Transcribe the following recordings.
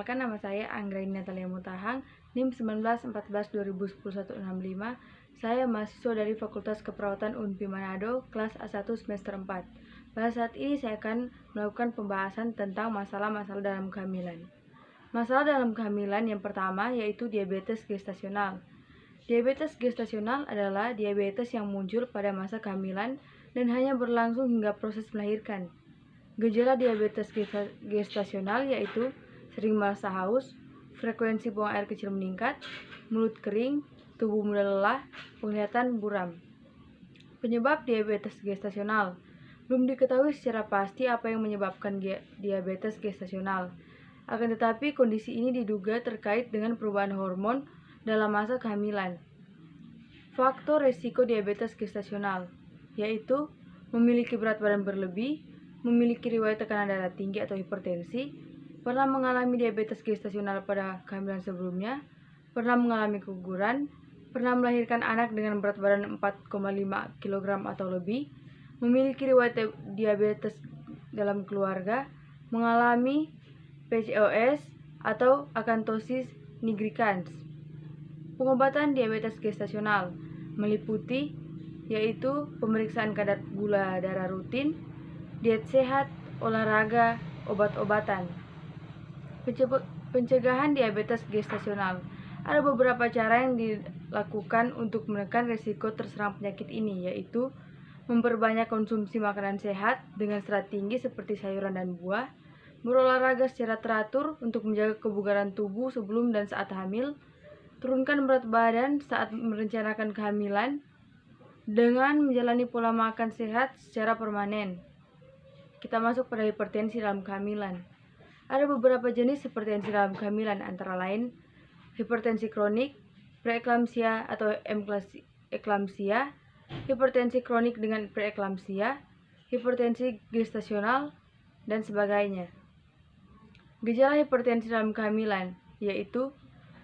Perkenalkan, nama saya Anggraini Natalia Mutahang, NIM 1914201165. Saya mahasiswa dari Fakultas Keperawatan UNPI Manado, kelas A1 semester 4. Pada saat ini saya akan melakukan pembahasan tentang masalah-masalah dalam kehamilan. Masalah dalam kehamilan yang pertama yaitu diabetes gestasional. Diabetes gestasional adalah diabetes yang muncul pada masa kehamilan dan hanya berlangsung hingga proses melahirkan. Gejala diabetes gestasional yaitu sering merasa haus, frekuensi buang air kecil meningkat, mulut kering, tubuh mudah lelah, penglihatan buram. Penyebab diabetes gestasional. Belum diketahui secara pasti apa yang menyebabkan diabetes gestasional. Akan tetapi kondisi ini diduga terkait dengan perubahan hormon dalam masa kehamilan. Faktor risiko diabetes gestasional yaitu memiliki berat badan berlebih, memiliki riwayat tekanan darah tinggi atau hipertensi, pernah mengalami diabetes gestasional pada kehamilan sebelumnya, pernah mengalami keguguran, pernah melahirkan anak dengan berat badan 4,5 kg atau lebih, memiliki riwayat diabetes dalam keluarga, mengalami PCOS atau akanthosis nigricans. Pengobatan diabetes gestasional meliputi yaitu pemeriksaan kadar gula darah rutin, diet sehat, olahraga, obat-obatan. Pencegahan diabetes gestasional. Ada beberapa cara yang dilakukan untuk menekan risiko terserang penyakit ini, yaitu memperbanyak konsumsi makanan sehat dengan serat tinggi seperti sayuran dan buah, berolahraga secara teratur untuk menjaga kebugaran tubuh sebelum dan saat hamil, turunkan berat badan saat merencanakan kehamilan, dengan menjalani pola makan sehat secara permanen. Kita masuk pada hipertensi dalam kehamilan. Ada beberapa jenis hipertensi dalam kehamilan, antara lain hipertensi kronik, preeklamsia atau eklamsia, hipertensi kronik dengan preeklamsia, hipertensi gestasional, dan sebagainya. Gejala hipertensi dalam kehamilan yaitu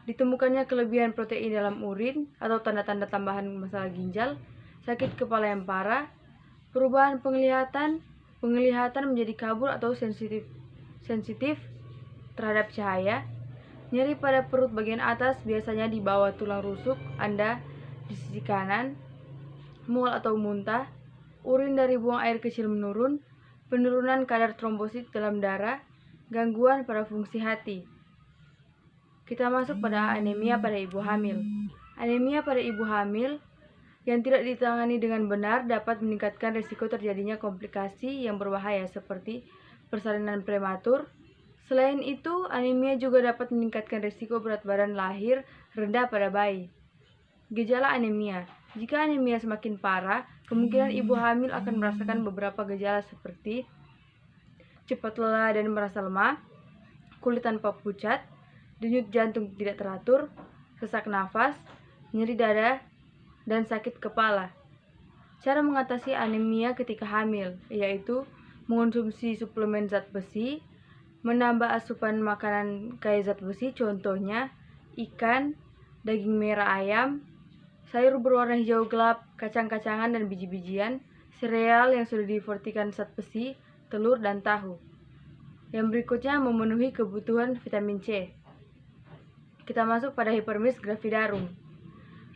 ditemukannya kelebihan protein dalam urin atau tanda-tanda tambahan masalah ginjal, sakit kepala yang parah, perubahan penglihatan menjadi kabur atau sensitif terhadap cahaya, nyeri pada perut bagian atas biasanya di bawah tulang rusuk Anda di sisi kanan, mual atau muntah, urin dari buang air kecil menurun, penurunan kadar trombosit dalam darah, gangguan pada fungsi hati. Kita masuk pada anemia pada ibu hamil. Anemia pada ibu hamil yang tidak ditangani dengan benar dapat meningkatkan risiko terjadinya komplikasi yang berbahaya seperti persalinan prematur. Selain itu, anemia juga dapat meningkatkan risiko berat badan lahir rendah pada bayi. Gejala anemia. Jika anemia semakin parah, kemungkinan ibu hamil akan merasakan beberapa gejala seperti cepat lelah dan merasa lemah, kulit tanpa pucat, denyut jantung tidak teratur, sesak nafas, nyeri dada, dan sakit kepala. Cara mengatasi anemia ketika hamil yaitu mengonsumsi suplemen zat besi, menambah asupan makanan kaya zat besi, contohnya ikan, daging merah ayam, sayur berwarna hijau gelap, kacang-kacangan dan biji-bijian, sereal yang sudah divertikan zat besi, telur, dan tahu. Yang berikutnya memenuhi kebutuhan vitamin C. Kita masuk pada hipermesis gravidarum.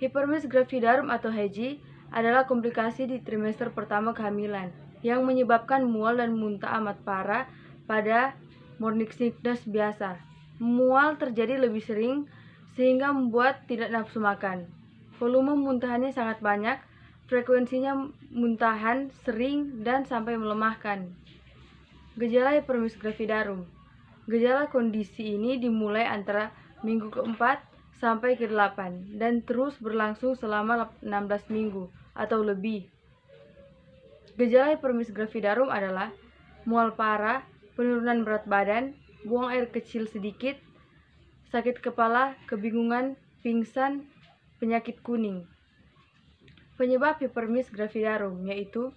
Hipermesis gravidarum atau HG adalah komplikasi di trimester pertama kehamilan yang menyebabkan mual dan muntah amat parah pada morning sickness biasa. Mual terjadi lebih sering sehingga membuat tidak nafsu makan. Volume muntahannya sangat banyak, frekuensinya muntahan sering dan sampai melemahkan. Gejala hipermesis gravidarum. Gejala kondisi ini dimulai antara minggu keempat sampai ke-8 dan terus berlangsung selama 16 minggu atau lebih. Gejala hipermesis gravidarum adalah mual parah, penurunan berat badan, buang air kecil sedikit, sakit kepala, kebingungan, pingsan, penyakit kuning. Penyebab hipermesis gravidarum yaitu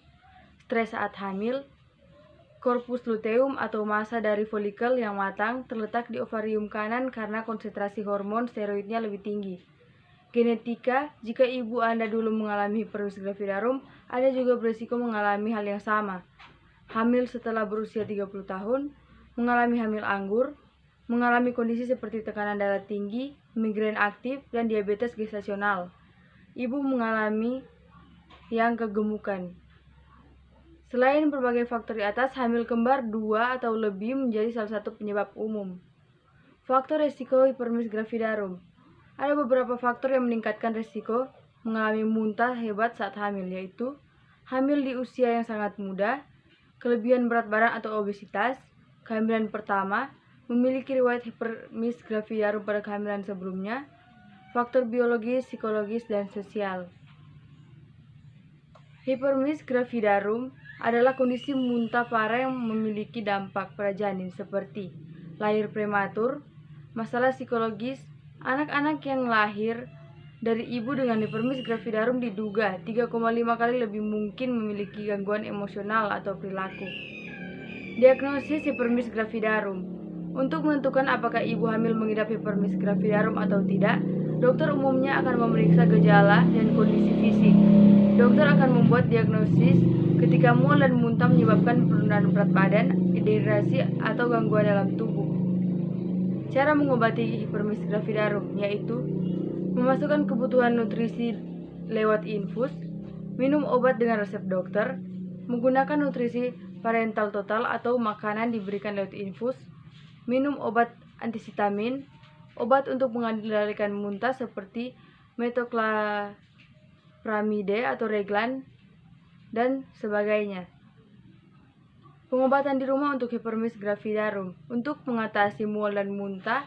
stres saat hamil, corpus luteum atau massa dari folikel yang matang terletak di ovarium kanan karena konsentrasi hormon steroidnya lebih tinggi. Genetika, jika ibu Anda dulu mengalami hipermesis gravidarum, Anda juga berisiko mengalami hal yang sama. Hamil setelah berusia 30 tahun, mengalami hamil anggur, mengalami kondisi seperti tekanan darah tinggi, migrain aktif, dan diabetes gestasional. Ibu mengalami yang kegemukan. Selain berbagai faktor di atas, hamil kembar 2 atau lebih menjadi salah satu penyebab umum. Faktor resiko hipermesis gravidarum. Ada beberapa faktor yang meningkatkan resiko mengalami muntah hebat saat hamil, yaitu hamil di usia yang sangat muda, kelebihan berat badan atau obesitas, kehamilan pertama, memiliki riwayat hipermesis gravidarum pada kehamilan sebelumnya, faktor biologis, psikologis, dan sosial. Hipermesis gravidarum adalah kondisi muntah parah yang memiliki dampak pada janin seperti lahir prematur, masalah psikologis. Anak-anak yang lahir dari ibu dengan hipermesis gravidarum diduga 3,5 kali lebih mungkin memiliki gangguan emosional atau perilaku. Diagnosis hipermesis gravidarum. Untuk menentukan apakah ibu hamil mengidap hipermesis gravidarum atau tidak, dokter umumnya akan memeriksa gejala dan kondisi fisik. Dokter akan membuat diagnosis ketika mual dan muntah menyebabkan penurunan berat badan, dehidrasi, atau gangguan dalam tubuh. Cara mengobati hipermesis gravidarum yaitu memasukkan kebutuhan nutrisi lewat infus, minum obat dengan resep dokter, menggunakan nutrisi parental total atau makanan diberikan lewat infus, minum obat antihitamin, obat untuk mengendalikan muntah seperti metoclopramide atau Reglan, dan sebagainya. Pengobatan di rumah untuk hipermesis gravidarum. Untuk mengatasi mual dan muntah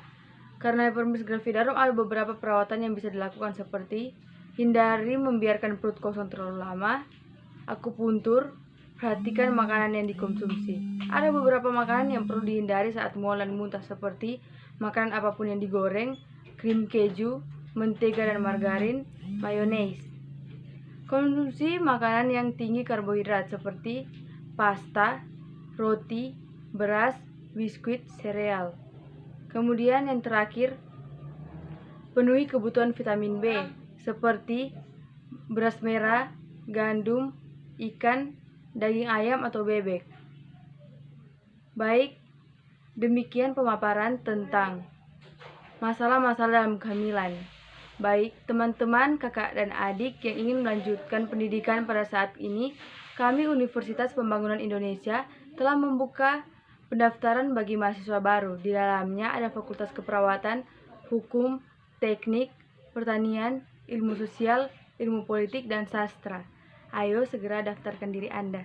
karena hipermesis gravidarum, ada beberapa perawatan yang bisa dilakukan seperti hindari membiarkan perut kosong terlalu lama, akupuntur, perhatikan makanan yang dikonsumsi. Ada beberapa makanan yang perlu dihindari saat mual dan muntah seperti makanan apapun yang digoreng, krim keju, mentega dan margarin, mayones. Konsumsi makanan yang tinggi karbohidrat seperti pasta, roti, beras, biskuit, sereal. Kemudian yang terakhir, penuhi kebutuhan vitamin B seperti beras merah, gandum, ikan, daging ayam atau bebek. Baik, demikian pemaparan tentang masalah-masalah dalam kehamilan. Baik, teman-teman, kakak dan adik yang ingin melanjutkan pendidikan pada saat ini, kami Universitas Pembangunan Indonesia telah membuka pendaftaran bagi mahasiswa baru. Di dalamnya ada Fakultas Keperawatan, Hukum, Teknik, Pertanian, Ilmu Sosial, Ilmu Politik, dan Sastra. Ayo segera daftarkan diri Anda.